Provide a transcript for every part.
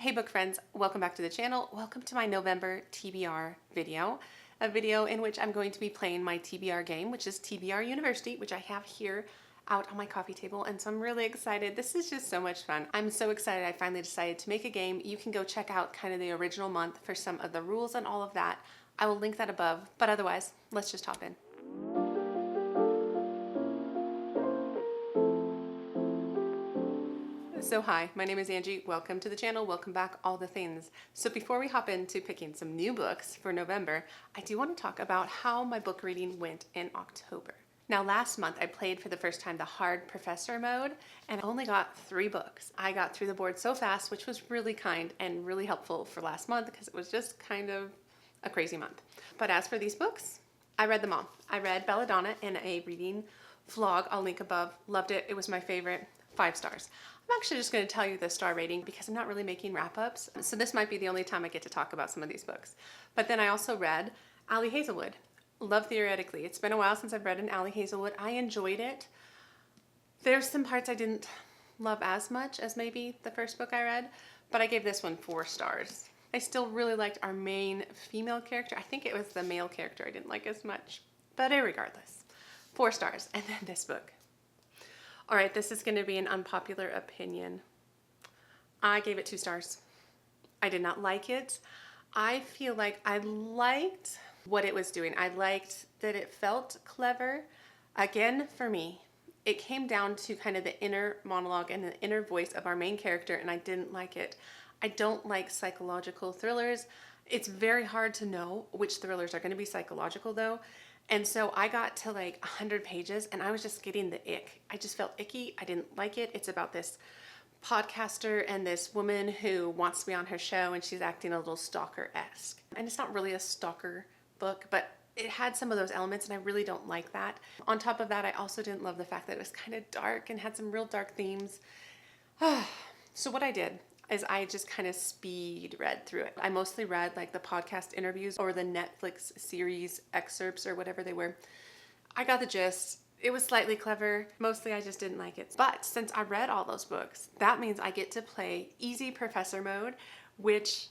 Hey book friends, welcome back to the channel. Welcome to my November TBR video, a video in which I'm going to be playing my TBR game, which is TBR University, which I have here out on my coffee table, and so I'm really excited. This is just so much fun. I'm so excited I finally decided to make a game. You can go check out kind of the original month for some of the rules and all of that. I will link that above, but otherwise, let's just hop in. So hi, my name is Angie. Welcome to the channel. Welcome back, all the things. So before we hop into picking some new books for November, I do want to talk about how my book reading went in October. Now last month I played for the first time the hard professor mode and I only got 3 books. I got through the board so fast, which was really kind and really helpful for last month because it was just kind of a crazy month. But as for these books, I read them all. I read Belladonna in a reading vlog. I'll link above. Loved it. It was my favorite. 5 stars. I'm actually just going to tell you the star rating because I'm not really making wrap-ups, so this might be the only time I get to talk about some of these books. But then I also read Ali Hazelwood. Love Theoretically. It's been a while since I've read an Ali Hazelwood. I enjoyed it. There's some parts I didn't love as much as maybe the first book I read, but I gave this one 4 stars. I still really liked our main female character. I think it was the male character I didn't like as much, but regardless, 4 stars. And then this book. All right, this is going to be an unpopular opinion. I gave it 2 stars. I did not like it. I feel like I liked what it was doing. I liked that it felt clever. Again, for me, it came down to kind of the inner monologue and the inner voice of our main character, and I didn't like it. I don't like psychological thrillers. It's very hard to know which thrillers are going to be psychological, though. And so I got to like 100 pages and I was just getting the ick. I just felt icky. I didn't like it. It's about this podcaster and this woman who wants to be on her show and she's acting a little stalker-esque. And it's not really a stalker book, but it had some of those elements and I really don't like that. On top of that, I also didn't love the fact that it was kind of dark and had some real dark themes. So what I did is I just kind of speed read through it. I mostly read like the podcast interviews or the Netflix series excerpts or whatever they were. I got the gist. It was slightly clever. Mostly I just didn't like it. But since I read all those books, that means I get to play easy professor mode, which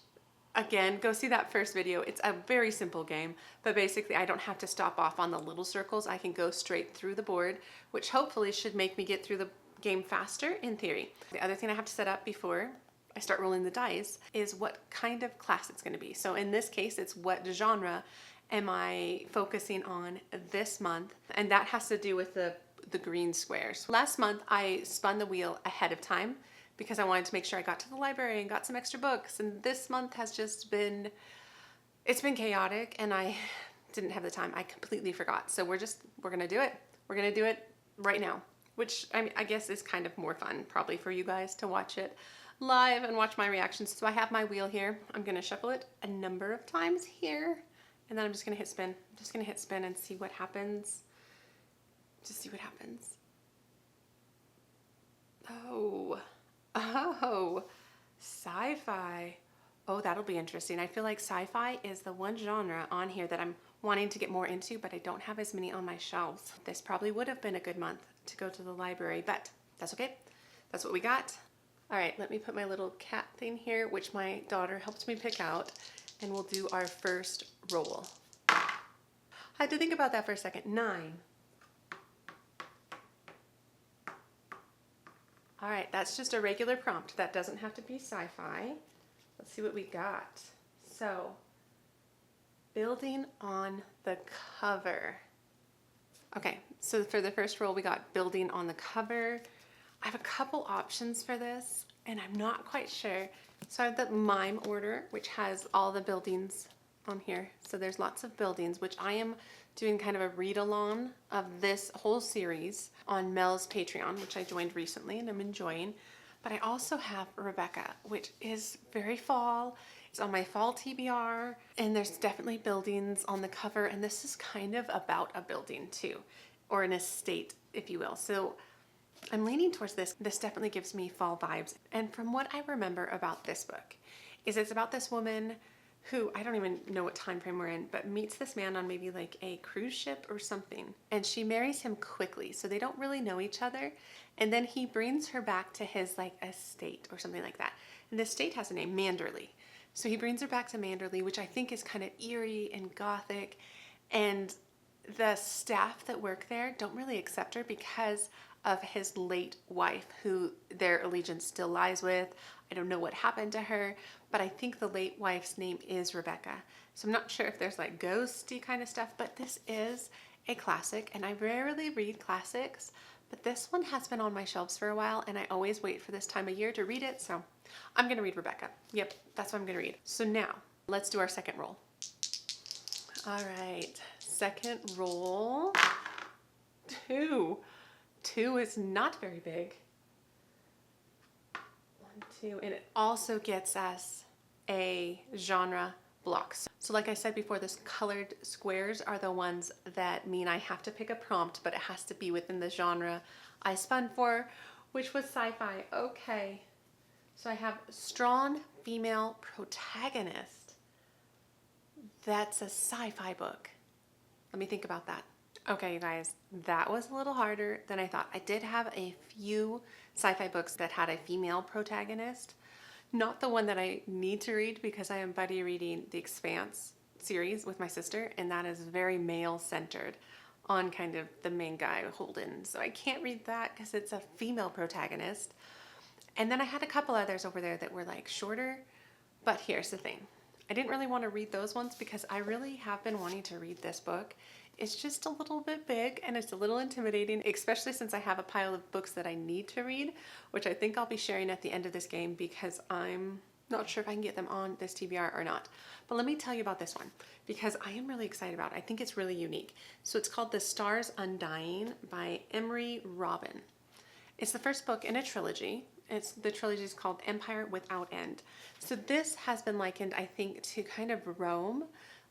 again, go see that first video. It's a very simple game, but basically I don't have to stop off on the little circles. I can go straight through the board, which hopefully should make me get through the game faster in theory. The other thing I have to set up before I start rolling the dice is what kind of class it's going to be. So in this case, it's what genre am I focusing on this month? And that has to do with the green squares. Last month, I spun the wheel ahead of time because I wanted to make sure I got to the library and got some extra books. And this month has just been, it's been chaotic and I didn't have the time. I completely forgot. So we're going to do it. We're going to do it right now, which I guess is kind of more fun probably for you guys to watch it live and watch my reactions. So I have my wheel here. I'm going to shuffle it a number of times here and then I'm just going to hit spin. I'm just going to hit spin and see what happens. Just see what happens. Oh, sci-fi. Oh, that'll be interesting. I feel like sci-fi is the one genre on here that I'm wanting to get more into, but I don't have as many on my shelves. This probably would have been a good month to go to the library, but that's okay. That's what we got. All right, let me put my little cat thing here, which my daughter helped me pick out, and we'll do our first roll. I had to think about that for a second. 9. All right, that's just a regular prompt. That doesn't have to be sci-fi. Let's see what we got. So, building on the cover. Okay, so for the first roll, we got building on the cover. I have a couple options for this, and I'm not quite sure. So I have the mime order, which has all the buildings on here. So there's lots of buildings, which I am doing kind of a read-along of this whole series on Mel's Patreon, which I joined recently and I'm enjoying. But I also have Rebecca, which is very fall. It's on my fall TBR, and there's definitely buildings on the cover, and this is kind of about a building too, or an estate, if you will. So I'm leaning towards this. This definitely gives me fall vibes. And from what I remember about this book is it's about this woman who, I don't even know what time frame we're in, but meets this man on maybe like a cruise ship or something. And she marries him quickly, so they don't really know each other. And then he brings her back to his like estate or something like that. And the state has a name, Manderley. So he brings her back to Manderley, which I think is kind of eerie and gothic. And the staff that work there don't really accept her because of his late wife, who their allegiance still lies with. I don't know what happened to her, but I think the late wife's name is Rebecca. So I'm not sure if there's like ghosty kind of stuff, but this is a classic, and I rarely read classics, but this one has been on my shelves for a while, and I always wait for this time of year to read it, so I'm gonna read Rebecca. Yep, that's what I'm gonna read. So now, let's do our second roll. All right, second roll. Two. Two is not very big. 1, 2, and it also gets us a genre block. So like I said before, this colored squares are the ones that mean I have to pick a prompt, but it has to be within the genre I spun for, which was sci-fi. Okay, so I have strong female protagonist. That's a sci-fi book. Let me think about that. Okay, you guys, that was a little harder than I thought. I did have a few sci-fi books that had a female protagonist. Not the one that I need to read, because I am buddy reading The Expanse series with my sister, and that is very male-centered on kind of the main guy, Holden. So I can't read that because it's a female protagonist. And then I had a couple others over there that were like shorter, but here's the thing. I didn't really want to read those ones because I really have been wanting to read this book. It's just a little bit big and it's a little intimidating, especially since I have a pile of books that I need to read, which I think I'll be sharing at the end of this game because I'm not sure if I can get them on this TBR or not. But let me tell you about this one because I am really excited about it. I think it's really unique. So it's called The Stars Undying by Emery Robin. It's the first book in a trilogy. The trilogy is called Empire Without End. So this has been likened, I think, to kind of Rome,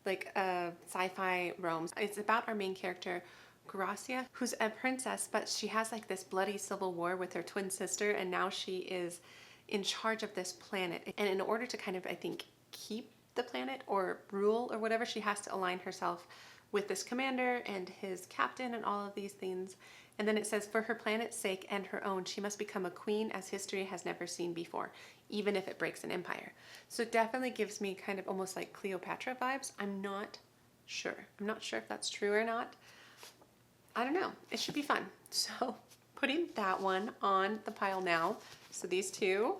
like sci-fi Rome. It's about our main character, Gracia, who's a princess, but she has like this bloody civil war with her twin sister, and now she is in charge of this planet. And in order to kind of, I think, keep the planet or rule or whatever, she has to align herself with this commander and his captain and all of these things. And then it says, for her planet's sake and her own, she must become a queen as history has never seen before, even if it breaks an empire. So it definitely gives me kind of almost like Cleopatra vibes. I'm not sure. I'm not sure if that's true or not. I don't know. It should be fun. So putting that one on the pile now. So these two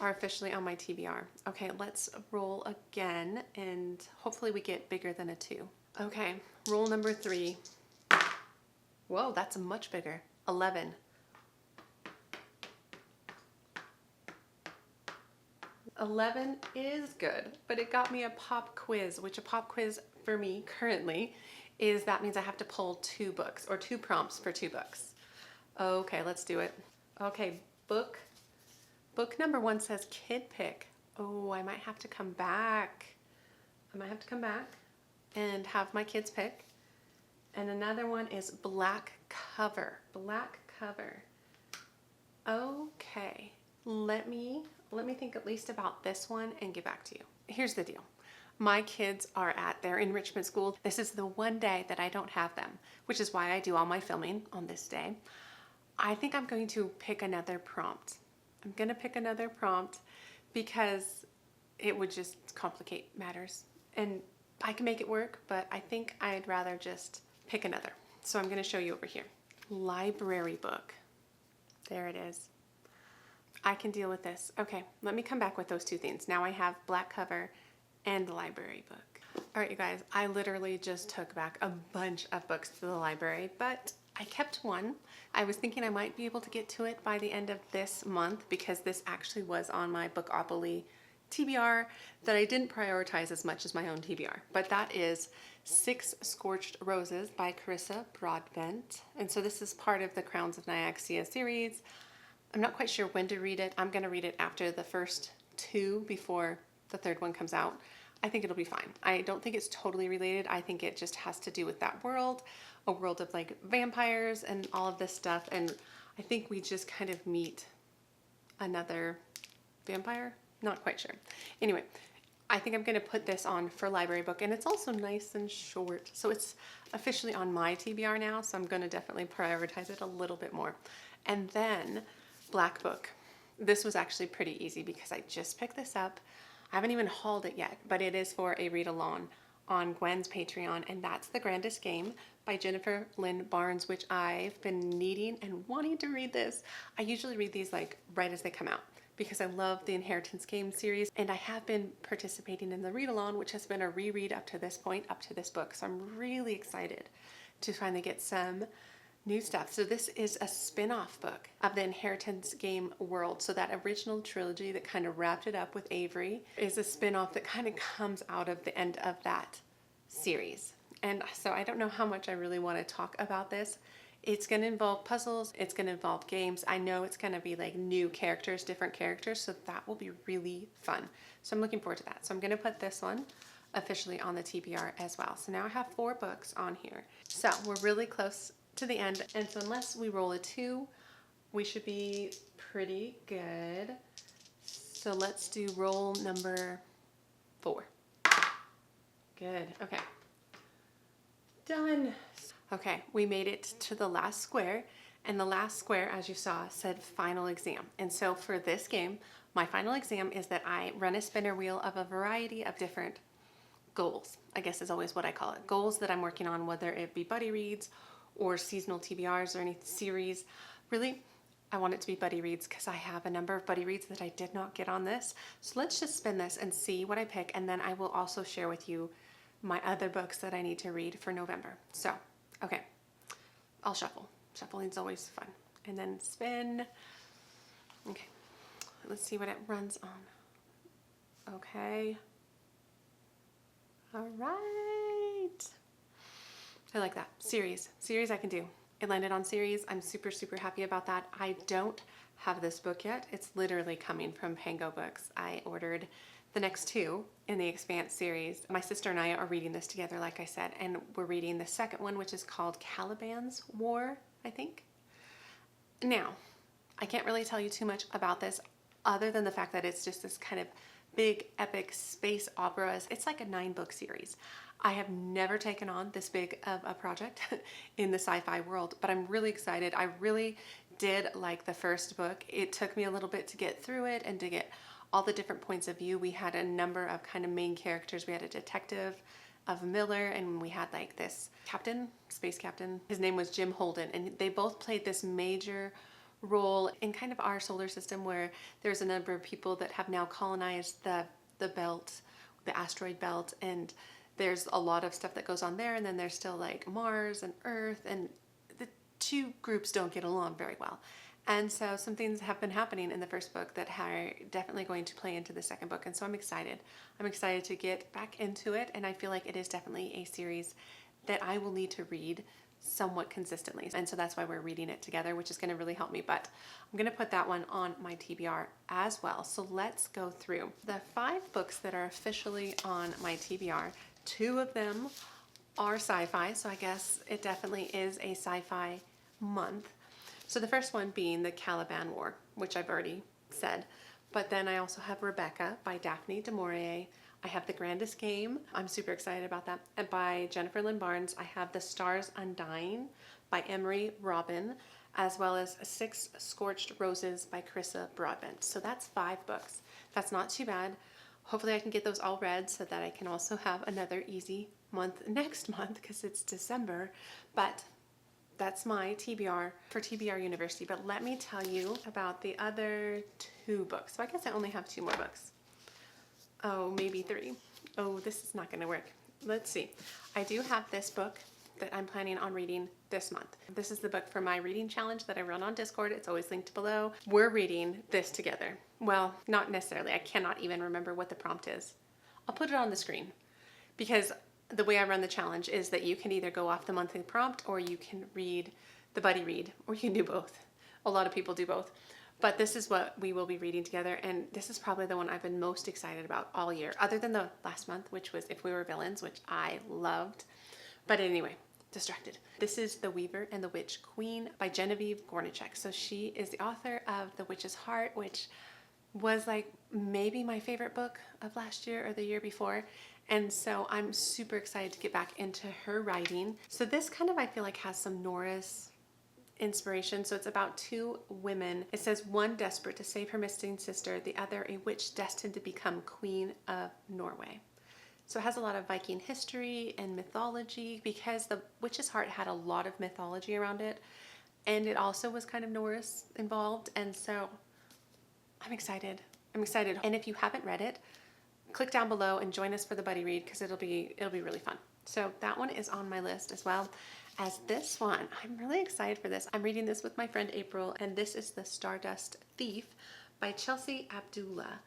are officially on my TBR. Okay, let's roll again and hopefully we get bigger than a 2. Okay, roll number 3. Whoa, that's much bigger. 11. 11 is good, but it got me a pop quiz, which a pop quiz for me currently is that means I have to pull 2 books or 2 prompts for 2 books. Okay, let's do it. Okay, book number 1 says Kid Pick. Oh, I might have to come back. I might have to come back and have my kids pick. And another one is Black Cover. Black Cover. Okay, let me think at least about this one and get back to you. Here's the deal. My kids are at their enrichment school. This is the one day that I don't have them, which is why I do all my filming on this day. I think I'm going to pick another prompt. I'm going to pick another prompt because it would just complicate matters. And I can make it work, but I think I'd rather just pick another. So I'm going to show you over here. Library book. There it is. I can deal with this. Okay, let me come back with those 2 things. Now I have Black Cover and the library book. All right, you guys, I literally just took back a bunch of books to the library, but I kept one. I was thinking I might be able to get to it by the end of this month because this actually was on my Bookopoly TBR that I didn't prioritize as much as my own TBR. But that is 6 Scorched Roses by Carissa Broadbent. And so this is part of the Crowns of Nyaxia series. I'm not quite sure when to read it. I'm going to read it after the first 2 before the 3rd one comes out. I think it'll be fine. I don't think it's totally related. I think it just has to do with that world, a world of like vampires and all of this stuff. And I think we just kind of meet another vampire. Not quite sure. Anyway, I think I'm going to put this on for library book, and it's also nice and short. So it's officially on my TBR now, so I'm going to definitely prioritize it a little bit more. And then Black Book. This was actually pretty easy because I just picked this up. I haven't even hauled it yet, but it is for a read along on Gwen's Patreon, and that's The Grandest Game by Jennifer Lynn Barnes, which I've been needing and wanting to read this. I usually read these like right as they come out because I love the Inheritance Game series, and I have been participating in the read along, which has been a reread up to this point, up to this book. So I'm really excited to finally get some new stuff. So this is a spin-off book of the Inheritance Game world. So that original trilogy that kind of wrapped it up with Avery is a spin-off that kind of comes out of the end of that series. And so I don't know how much I really want to talk about this. It's going to involve puzzles. It's going to involve games. I know it's going to be like new characters, different characters. So that will be really fun. So I'm looking forward to that. So I'm going to put this one officially on the TBR as well. So now I have 4 books on here. So we're really close to the end, and so unless we roll a 2, we should be pretty good. So let's do roll number 4. Good. Okay. Done. Okay, we made it to the last square, and the last square, as you saw, said final exam. And so for this game, my final exam is that I run a spinner wheel of a variety of different goals, I guess is always what I call it. Goals that I'm working on, whether it be buddy reads or seasonal TBRs or any series. Really, I want it to be buddy reads because I have a number of buddy reads that I did not get on this. So let's just spin this and see what I pick, and then I will also share with you my other books that I need to read for November. So, okay, I'll shuffle. Shuffling's always fun. And then spin. Okay, let's see what it runs on. Okay. All right. I like that. Series I can do. It landed on series. I'm super, super happy about that. I don't have this book yet. It's literally coming from Pango Books. I ordered the next 2 in the Expanse series. My sister and I are reading this together, like I said, and we're reading the second one, which is called Caliban's War, I think. Now, I can't really tell you too much about this other than the fact that it's just this kind of big epic space opera. It's like a 9-book series. I have never taken on this big of a project in the sci-fi world, but I'm really excited. I really did like the first book. It took me a little bit to get through it and to get all the different points of view. We had a number of kind of main characters. We had a detective of Miller, and we had like this captain, space captain. His name was Jim Holden, and they both played this major role in kind of our solar system, where there's a number of people that have now colonized the belt, the asteroid belt, and there's a lot of stuff that goes on there. And then there's still like Mars and Earth, and the 2 groups don't get along very well. And so some things have been happening in the first book that are definitely going to play into the second book. And so I'm excited. I'm excited to get back into it. And I feel like it is definitely a series that I will need to read somewhat consistently. And so that's why we're reading it together, which is going to really help me. But I'm going to put that one on my TBR as well. So let's go through the 5 books that are officially on my TBR. 2 of them are sci-fi, so I guess it definitely is a sci-fi month. So the first one being the Caliban War, which I've already said. But then I also have Rebecca by Daphne du Maurier. I have The Grandest Game. I'm super excited about that. And by Jennifer Lynn Barnes. I have The Stars Undying by Emery Robin, as well as 6 Scorched Roses by Carissa Broadbent. So that's 5 books. That's not too bad. Hopefully I can get those all read so that I can also have another easy month next month because it's December. But that's my TBR for TBR University. But let me tell you about the other 2 books. So I guess I only have 2 more books. Oh, maybe 3. Oh, this is not going to work. Let's see. I do have this book that I'm planning on reading this month. This is the book for my reading challenge that I run on Discord. It's always linked below. We're reading this together. Well, not necessarily. I cannot even remember what the prompt is. I'll put it on the screen because the way I run the challenge is that you can either go off the monthly prompt or you can read the buddy read, or you can do both. A lot of people do both. But this is what we will be reading together, and this is probably the one I've been most excited about all year, other than the last month, which was If We Were Villains, which I loved. But anyway, distracted. This is The Weaver and the Witch Queen by Genevieve Gornichek. So she is the author of The Witch's Heart, which was like maybe my favorite book of last year or the year before. And so I'm super excited to get back into her writing. So this kind of, I feel like, has some Norris inspiration. So it's about two women. It says one desperate to save her missing sister, the other a witch destined to become Queen of Norway. So it has a lot of Viking history and mythology because the Witch's Heart had a lot of mythology around it. And it also was kind of Norse involved. And so I'm excited. I'm excited. And if you haven't read it, click down below and join us for the buddy read because it'll be really fun. So that one is on my list as well as this one. I'm really excited for this. I'm reading this with my friend April, and this is The Stardust Thief by Chelsea Abdullah.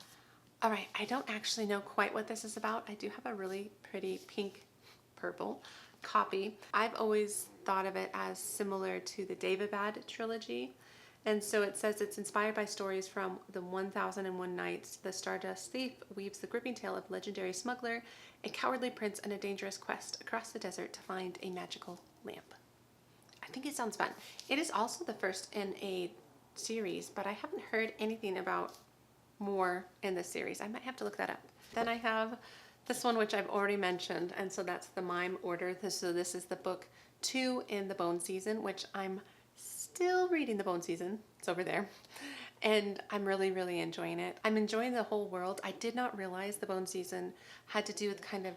All right, I don't actually know quite what this is about. I do have a really pretty pink purple copy. I've always thought of it as similar to the Daevabad trilogy. And so it says it's inspired by stories from the 1001 Nights. The Stardust Thief weaves the gripping tale of a legendary smuggler, a cowardly prince, and a dangerous quest across the desert to find a magical lamp. I think it sounds fun. It is also the first in a series, but I haven't heard anything about more in this series. I might have to look that up. Then I have this one, which I've already mentioned, and so that's the Mime Order. So this is the book 2 in the Bone Season, which I'm still reading the Bone Season. It's over there. And I'm really enjoying it. I'm enjoying the whole world. I did not realize the Bone Season had to do with kind of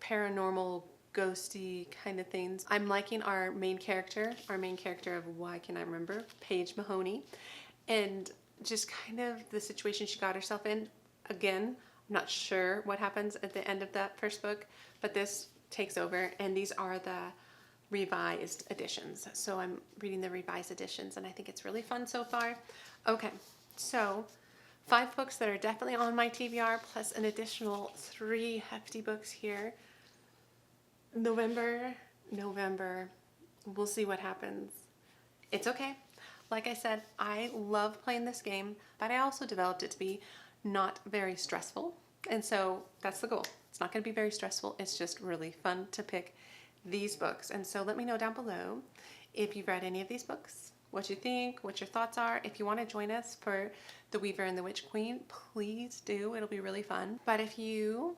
paranormal, ghosty kind of things. I'm liking our main character of Why Can I Remember, Paige Mahoney, and just kind of the situation she got herself in. Again, I'm not sure what happens at the end of that first book, but this takes over, and these are the revised editions. So I'm reading the revised editions, and I think it's really fun so far. Okay, so 5 books that are definitely on my TBR, plus an additional 3 hefty books here. November, we'll see what happens. It's okay. Like I said, I love playing this game, but I also developed it to be not very stressful. And so that's the goal. It's not going to be very stressful. It's just really fun to pick these books. And so let me know down below if you've read any of these books, what you think, what your thoughts are. If you want to join us for The Weaver and the Witch Queen, please do. It'll be really fun. But if you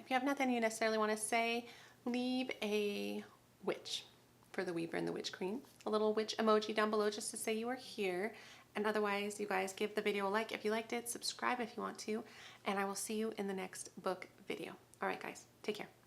have nothing you necessarily want to say, leave a witch for The Weaver and the Witch Queen. A little witch emoji down below just to say you are here. And otherwise, you guys give the video a like if you liked it, subscribe if you want to, and I will see you in the next book video. All right, guys, take care.